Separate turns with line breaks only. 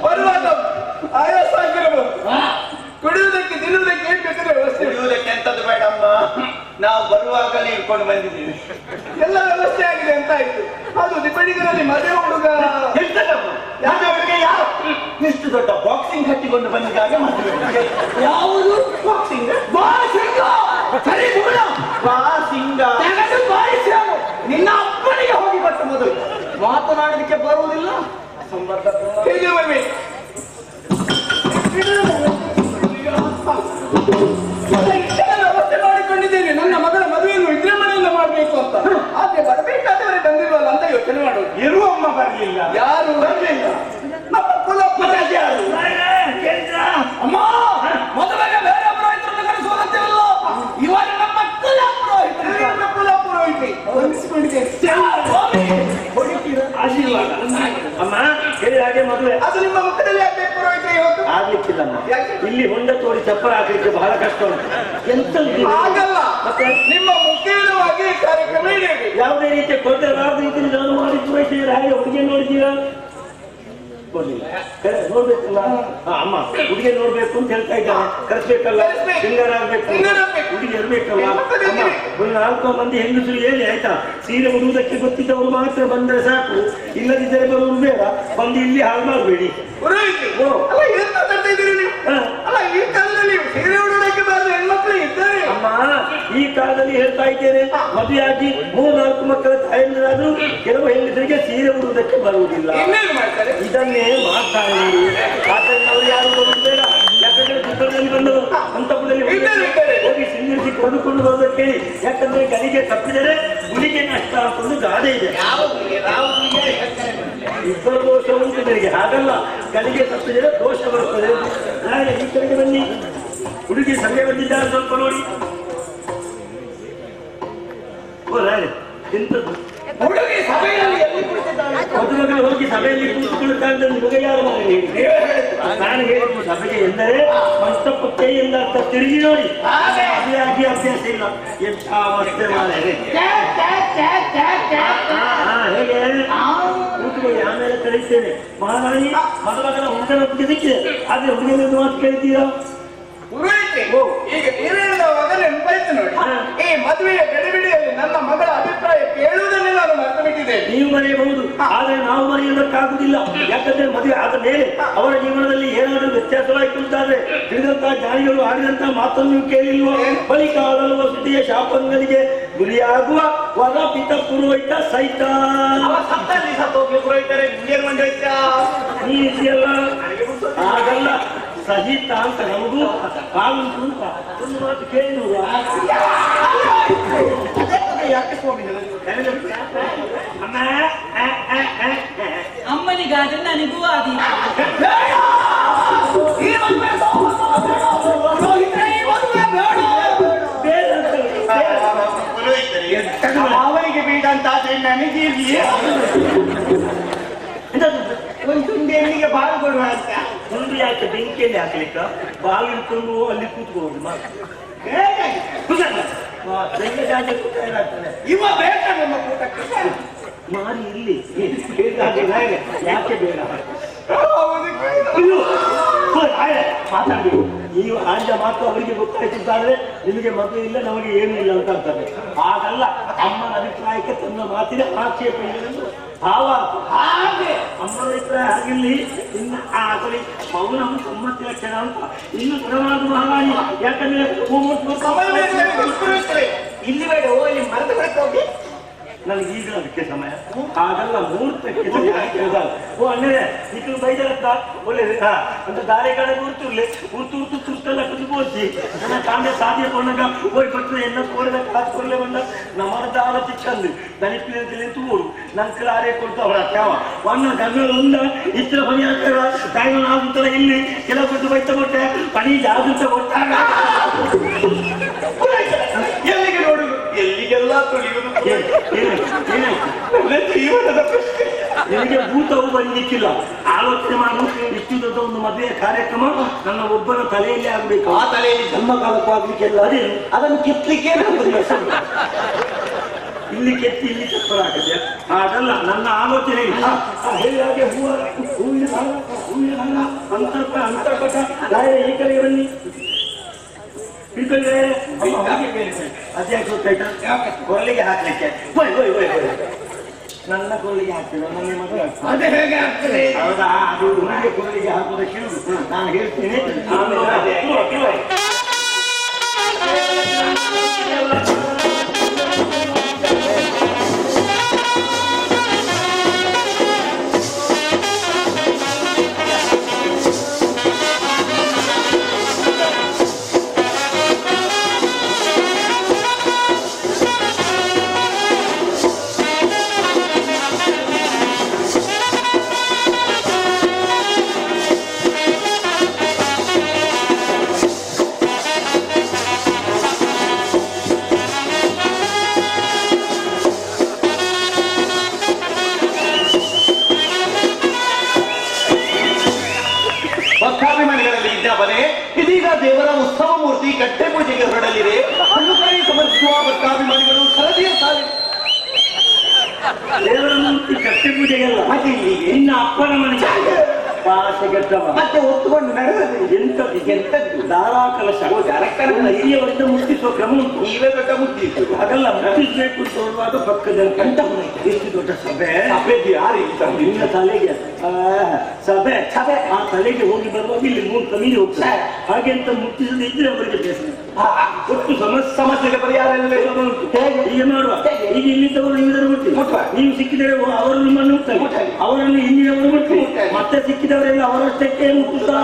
ಬರುವಾಗ ಆಯಾಸ ಆಗಿರಬಹುದು. ಕುಡಿಯುವುದಕ್ಕೆ ತಿನ್ನುವುದಕ್ಕೆ ಏನ್ ಬೇಕಾದ್ರೆ ವ್ಯವಸ್ಥೆ.
ಕುಡಿಯುವುದಕ್ಕೆ ಎಂತದ್ದು ಬೇಡಮ್ಮ, ನಾವು ಬರುವಾಗಲೇ ಇಟ್ಕೊಂಡು ಬಂದಿದ್ದೀವಿ.
ಎಲ್ಲ ವ್ಯವಸ್ಥೆ ಆಗಿದೆ ಅಂತ ಆಯ್ತು. ಅದು ದಿಪಡಿಗರಲ್ಲಿ ಮದುವೆ ಹುಡುಗ
ಇಷ್ಟು ದೊಡ್ಡ ಬಾಕ್ಸಿಂಗ್ ಕಟ್ಟಿಕೊಂಡು ಬಂದಿದ್ದಾಗ ಮದುವೆ.
ಯಾವುದು ಬಾಕ್ಸಿಂಗ್? ನಿನ್ನ ಅಪ್ಪನಿಗೆ ಹೋಗಿ ಬಟ್ಟು ಮೊದಲು ಮಾತನಾಡಲಿಕ್ಕೆ ಬರುವುದಿಲ್ಲ. ಹೇಗೆ ಬರ್ಬೇಕು? ವ್ಯವಸ್ಥೆ ಮಾಡಿಕೊಂಡಿದ್ದೇನೆ ನನ್ನ ಮಗಳ ಮದುವೆಯನ್ನು ವಿಜೃಂಭಣೆಯಿಂದ ಮಾಡಬೇಕು ಅಂತ. ಆದ್ರೆ ಬರಬೇಕಾದವರೇ ಬಂದಿಲ್ವಲ್ಲ ಅಂತ ಯೋಚನೆ ಮಾಡೋದು.
ಇರುವಮ್ಮ ಬರಲಿಲ್ಲ,
ಯಾರು ಬರಲಿಲ್ಲ. ನಮ್ಮ ಕುಲಪುರಾಜ ಯಾರು? ಅಮ್ಮ ಮದುವೆಗೆ ಬೇರೆ ಪುರೋಹಿತರನ್ನು ಕರೆಸುವುದಂತಿಲ್ಲ. ಇವಾಗ ನಮ್ಮ ಕುಲಪುರೋಹಿತೆ
ಆಶೀರ್ವಾದ. ಅಮ್ಮ ಹೇಳಿದ ಹಾಗೆ ಮದುವೆ
ಅದು ನಿಮ್ಮ ಮುಖದಲ್ಲಿ ಆಗ್ಬೇಕು ಪುರೋಹಿತ. ಇವತ್ತು
ಆಗ್ಲಿಕ್ಕಿಲ್ಲಮ್ಮ. ಇಲ್ಲಿ ಹೊಂಡ ತೋಡಿ ಚಪ್ಪರ ಹಾಕಲಿಕ್ಕೆ ಬಹಳ ಕಷ್ಟ ಉಂಟು. ಎಂತ
ಆಗಲ್ಲ. ಮತ್ತೆ ನಿಮ್ಮ ಮುಖೇನವಾಗಿ ಕಾರ್ಯಕ್ರಮ ನಡೆಯಬೇಕು.
ಯಾವುದೇ ರೀತಿಯ ಕೊರತೆ ರೀತಿಯಲ್ಲಿ ನಾನು ಮಾಡಿ ಪೂರೈಸಿದ್ರೆ ಹಾಗೆ ಹುಡುಗಿ ನೋಡಿದ್ದೀರಾ? ನೋಡ್ಬೇಕಲ್ಲ ಅಮ್ಮ, ಹುಡುಗಿ ನೋಡ್ಬೇಕು ಅಂತ ಹೇಳ್ತಾ ಇದ್ದಾನೆ. ಕರೆಸ್ಬೇಕಲ್ಲ, ಸಿಂಗಾರ ಆಗ್ಬೇಕು, ಹುಡುಗಿ ಇರ್ಬೇಕಲ್ಲ. ಒಂದು 4 ಮಂದಿ ಹೆಂಗಸರು ಹೇಳಿ ಆಯ್ತಾ, ಸೀರೆ ಉಡುವುದಕ್ಕೆ ಗೊತ್ತಿದ್ದವರು ಮಾತ್ರ ಬಂದರೆ ಸಾಕು, ಇಲ್ಲದಿದ್ದರೆ ಬರುವುದು ಬೇಡ. ಬಂದು ಇಲ್ಲಿ ಹಾಳು ಮಾಡಬೇಡಿ. ಅಮ್ಮ ಈ ಕಾಲದಲ್ಲಿ ಹೇಳ್ತಾ ಇದ್ದೇನೆ, ಮದುವೆಯಾಗಿ 3-4 ಮಕ್ಕಳ ತಾಯಂದಿರಾದ್ರೂ ಕೆಲವು ಹೆಂಗಸರಿಗೆ ಸೀರೆ ಉಡುವುದಕ್ಕೆ ಬರುವುದಿಲ್ಲ. ಇದನ್ನೇ ಮಾಡ್ತಾರೆ. ಆದ್ದರಿಂದ ಅವರು ಯಾರು ಬರುವುದು ಬೇಡ. ಯಾಕಂದ್ರೆ ಚಿತ್ರದಲ್ಲಿ ಬಂದವರು ಅಂತಪದಲ್ಲಿ ಹೋಗಿ ಸಿಂಗರಿಸಿ ಕೊಂಡುಕೊಂಡು ಬರೋದಕ್ಕೆ ಹೇಳಿ. ಯಾಕಂದ್ರೆ ಕಲಿಗೆ ತಪ್ಪಿದರೆ ಗುಳಿಗೆ ನಷ್ಟ ಅಂತಂದು ಗಾದೆ ಇದೆ. ಇಬ್ಬರು ದೋಷ ಉಂಟು ನನಗೆ. ಹಾಗಲ್ಲ, ಕಲಿಗೆ ತಪ್ಪಿದರೆ ದೋಷ ಬರುತ್ತದೆ. ನಾಳೆ ಈ ಕಡೆಗೆ ಬನ್ನಿ. ಹುಡುಗಿ ಸಮಯ ಬಂದಿದ್ದಾರೆ, ಸ್ವಲ್ಪ ನೋಡಿ. ಎಂತದ್ದು
ಹುಡುಗಿ ಸಭೆಯಲ್ಲಿ
ಮದುಮಗಳು ಹೋಗಿ ಸಭೆಯಲ್ಲಿ ಕೂತುಕೊಳ್ಳುತ್ತಾರೆ. ನಿಮಗೆ ಯಾರು ನಾನು ಹೇಳಿದ್ದು ಸಭೆಗೆ ಎಂದರೆ ಮಂಟಪಕ್ಕೆ ಎಂದರ್ಥ ತಿರುಗಿ ನೋಡಿ. ಮದುವೆಯಾಗಿ ಅಭ್ಯಾಸ ಇಲ್ಲ. ಎಂಥ ಅವಸ್ಥೆ ಮಾಡಿದೆ. ಹೇಗೆ ಕೂತ್ಕೊಳ್ಳಿ, ಆಮೇಲೆ ಕಳಿಸ್ತೇನೆ. ಮಹಾರಾಣಿ ಮದುಮಗನ ಹುಡುಗನೊಟ್ಟಿಗೆ ಸಿಕ್ಕಿದೆ. ಆದ್ರೆ ಹುಡುಗನ ಮಾತು ಕೇಳ್ತೀರಾ?
ಈಗ ನೀವೇಳುವಾಗ ನೆನಪಾಯ್ತು ನೋಡಿ. ಈ ಮದುವೆಯ ಗಡಿಬಿಡಿಯಲ್ಲಿ ನನ್ನ ಮಗಳ ಅಭಿಪ್ರಾಯ ಕೇಳುವುದನ್ನೇ ನಾನು ಮರೆತು ಬಿಟ್ಟಿದ್ದೇನೆ.
ನೀವು ಮರೆಯಬಹುದು, ಆದ್ರೆ ನಾವು ಮರೆಯುವುದಕ್ಕಾಗುದಿಲ್ಲ. ಯಾಕಂದ್ರೆ ಮದುವೆ ಆದ ಮೇಲೆ ಅವರ ಜೀವನದಲ್ಲಿ ಏನಾದರೂ ವ್ಯತ್ಯಾಸವಾಯಿತು ಅಂತಾದ್ರೆ ತಿಳಿದಂತಹ ಜ್ಞಾನಿಗಳು ಆಡಿದಂತಹ ಮಾತನ್ನು ನೀವು ಕೇಳಿಲ್ವ? ಬಳಿಕ ಆಡಲು ವಸತಿಯ ಶಾಪಂಗನಿಗೆ ಗುರಿಯಾಗುವ ವರ ಪಿತ ಪುರೋಹಿತ ಸಹಿತ ನೀ ಇದೆಯಲ್ಲ ಆಗಲ್ಲ ಸಹಿತ ಅಂತ ನಮಗೂ ಕಾಲುಂಟು ಅಂತ ಒಂದು ಮಾತು ಕೇಳಿ ನೋಡುವ.
ಅಮ್ಮನಿಗಾದ್ರೆ ನನಗೂ ಆದಿ
ಅವರಿಗೆ ಬೇಡ ಅಂತ ಆದ್ರೆ ನನಗೆ ಒಂದು ತುಂಡಿ ಎಣ್ಣಿಗೆ ಬಾಳು ಕೊಡುವ ಅಂತ.
ತುಂಡು ಯಾಕೆ ಬೆಂಕಿಯಲ್ಲಿ ಹಾಕ್ಲಿಕ್ಕ? ಬಾಲು ಇಟ್ಕೊಂಡು ಅಲ್ಲಿ ಕೂತ್ಕೊಂಡು
ಇವ ಬೇಡ ನಮ್ಮ ಕೂಟಕ್ಕೆ
ಮಾರಿ ಇಲ್ಲಿ ಯಾಕೆ ಬೇಡ ಮಾತಾಡ್ಬೇಕು. ನೀವು ಆಂಜ ಮಾತು ಅವರಿಗೆ ಗೊತ್ತಾಯ್ತಿದ್ದಾದ್ರೆ ನಿಮಗೆ ಮದುವೆ ಇಲ್ಲ, ನಮಗೆ ಏನೂ ಇಲ್ಲ ಅಂತ ಅಂತಾರೆ. ಹಾಗಲ್ಲ, ಅಮ್ಮನ ಅಭಿಪ್ರಾಯಕ್ಕೆ ತನ್ನ ಮಾತಿನ ಆಕ್ಷೇಪ ಇಲ್ಲ ಭಾವ. ಹಾಗೆ ಅಮ್ಮನ ಅಭಿಪ್ರಾಯ ಆಗಿರ್ಲಿ. ಇನ್ನು ಆ ಕಡೆ ಮೌನ ಸಮ್ಮತಿ ಲಕ್ಷಣ ಅಂತ ಇನ್ನು ಗುಣವಾದ ಮಹಾರಾಣಿ. ಯಾಕಂದ್ರೆ
ಇಲ್ಲಿ ಬೇಡ, ಇಲ್ಲಿ ಮರೆತು ಬಿಡ್ತೋಗಿ.
ನನಗೆ ಈಗ ಅದಕ್ಕೆ ಸಮಯ ಹಾಗಲ್ಲ, ಮುಹೂರ್ತಕ್ಕೆ ಓ ಅಣ್ಣೇ ಇದು ಬೈದರತ್ತ ಒಳ್ಳೆ ಅಂತ ದಾರೆ ಕಡೆ ಕೂರ್ತಿರ್ಲಿ ಕೂರ್ತು ಕೂರ್ತು ತುಷ್ಟೆಲ್ಲ ಕುದಿಬೋಸಿ ನನ್ನ ಕಾಂಡೆ ಸಾಧ್ಯ ಕೊಂಡಾಗ ಹೋಗಿ ಬರ್ತದೆ ಎನ್ನ ಕೋರಿದ ಕಾಸು ಕೊರಲೆ ಬಂದ ನಮ್ಮದ ಆಲೋಚಿ ಚಂದ ದನಿಪಿನ ತೂರು ನಂಗೆ ಆರೇ ಕೊಡ್ತಾ ಅವರ ಯಾವ ಒನ್ನ ಗಂಗಳು ಉಂಡ ಇತರ ಪನಿ ಹಾಕ್ತಾರ ಕಾಯಿಗಳು ಆಗುತ್ತಲ್ಲ. ಇಲ್ಲಿ ಕೆಲವು ಕೊಟ್ಟು ಬೈತ ಕೊಟ್ಟೆ ಪನಿ ಜಾಗೃತ ಕೊಟ್ಟಾಗ
ಎಲ್ಲಿಗೆ ನೋಡುದು, ಎಲ್ಲಿಗೆಲ್ಲ ತುಳಿಯುವುದು ಜೀವನದ ಪ್ರಶ್ನೆ.
ನಿನಗೆ ಭೂತವು ಬಂದಿಕ್ಕಿಲ್ಲ. ಆಲೋಚನೆ ಮಾಡು. ಇಷ್ಟು ದೊಡ್ಡ ಒಂದು ಮದುವೆಯ ಕಾರ್ಯಕ್ರಮ ನನ್ನ ಒಬ್ಬನ ತಲೆಯಲ್ಲಿ ಆಗ್ಬೇಕು.
ಆ ತಲೆಯಲ್ಲಿ
ಜನ್ಮ ಕಾಲಕ್ಕೂ ಆಗ್ಲಿಕ್ಕೆಲ್ಲ ಅದೇ ಅದನ್ನು ಕಿತ್ಲಿಕ್ಕೆ ಇಲ್ಲಿ ಕೆತ್ತಿ ಇಲ್ಲಿ ಚಪ್ಪರ ಹಾಕಿದ್ಯಾ? ಹಾಗಲ್ಲ, ನನ್ನ ಆಲೋಚನೆ ಇಲ್ಲ. ಹಾಗೆ ಹೂವಿನ ಅಂತರ್ಪಟ ಈ ಕಡೆಗೆ ಬನ್ನಿ. ಅದ್ಯಾಕೆ ಗೊತ್ತಾಯ್ತಾ? ಕೊರಳಿಗೆ ಹಾಕ್ಲಿಕ್ಕೆ ನನ್ನ ಕೊರಳಿಗೆ ಹಾಕ್ತಿಲ್ಲ, ನನ್ನ ಮಗ
ಅದೇ ಹೇಗೆ ಆಗ್ತದೆ?
ಹೌದಾ? ಅದು ನನಗೆ ಕೊರಳಿಗೆ ಹಾಕುವುದಕ್ಕೆ ನಾನು ಹೇಳ್ತೀನಿ. ಆಮೇಲೆ
ಭಕ್ತಾಭಿಮಾನಿಗಳಲ್ಲಿ ವಿಜ್ಞಾಪನೆ. ಇದೀಗ ದೇವರ ಉತ್ಸವ ಮೂರ್ತಿ ಕಟ್ಟೆ ಪೂಜೆಗೆ ಹೊರಡಲಿದೆ. ಅನುಕರಣೆ ಸಮರ್ಪಿಸುವ ಭಕ್ತಾಭಿಮಾನಿಗಳು ಸರದಿಯ ಸಾಲಿ.
ದೇವರ ಮೂರ್ತಿ ಕಟ್ಟೆ ಪೂಜೆಗೆಲ್ಲ
ಮತ್ತೆ ಇಲ್ಲಿಗೆ
ನಿನ್ನ ಅಪ್ಪನ ಮನೆಗೆ ಭಾಷೆ ಗೆದ್ದವ
ಮತ್ತೆ ಒತ್ತುಕೊಂಡು ನಡೆದದು
ಎಂತದ್ದು ದಾರಾ ಕಲಶ ಹಿರಿಯವರಿಂದ ಮುಟ್ಟಿಸುವ ಕ್ರಮ ಉಂಟು.
ನೀವೇ ದೊಡ್ಡ ಮುಟ್ಟಿ
ಅದೆಲ್ಲ ಮುಟ್ಟಿಸ್ಬೇಕು ಅಂತ ಹೇಳುವಾಗ ಪಕ್ಕದಲ್ಲಿ ಕಂಠ ಎಷ್ಟು ದೊಡ್ಡ ಸಭೆ.
ಸಭೆಗೆ ಯಾರು
ನಿನ್ನ ತಲೆಗೆ ಸಭೆ ಸಭೆ ಆ ತಲೆಗೆ ಹೋಗಿ ಬರುವಾಗ ಇಲ್ಲಿ 3 ಕಮೀನಿ ಹೋಗ್ತಾರೆ. ಹಾಗೆ ಅಂತ ಮುಟ್ಟಿಸದೇ ಇದ್ರೆ ಅವರಿಗೆ ಬೇಸರ. ಒಟ್ಟು
ಸಮಸ್ಯೆಗೆ ಪರಿಹಾರ
ಉಂಟು. ಹೀಗೆ ಮಾಡುವ. ಈಗ ಇಲ್ಲಿದ್ದವರು ಇಲ್ಲಿದ್ದರು ಮುಟ್ಟಿ ನೀವು ಸಿಕ್ಕಿದರೆ ಅವರು ನಿಮ್ಮನ್ನು ಮುಟ್ಟಾಗಿ, ಅವರನ್ನು ಹಿಂದಿನವರು ಮುಟ್ಟಿ, ಮತ್ತೆ ಸಿಕ್ಕಿದವರೆಲ್ಲ ಅವರಷ್ಟಕ್ಕೆ ಮುಟ್ಟುತ್ತಾ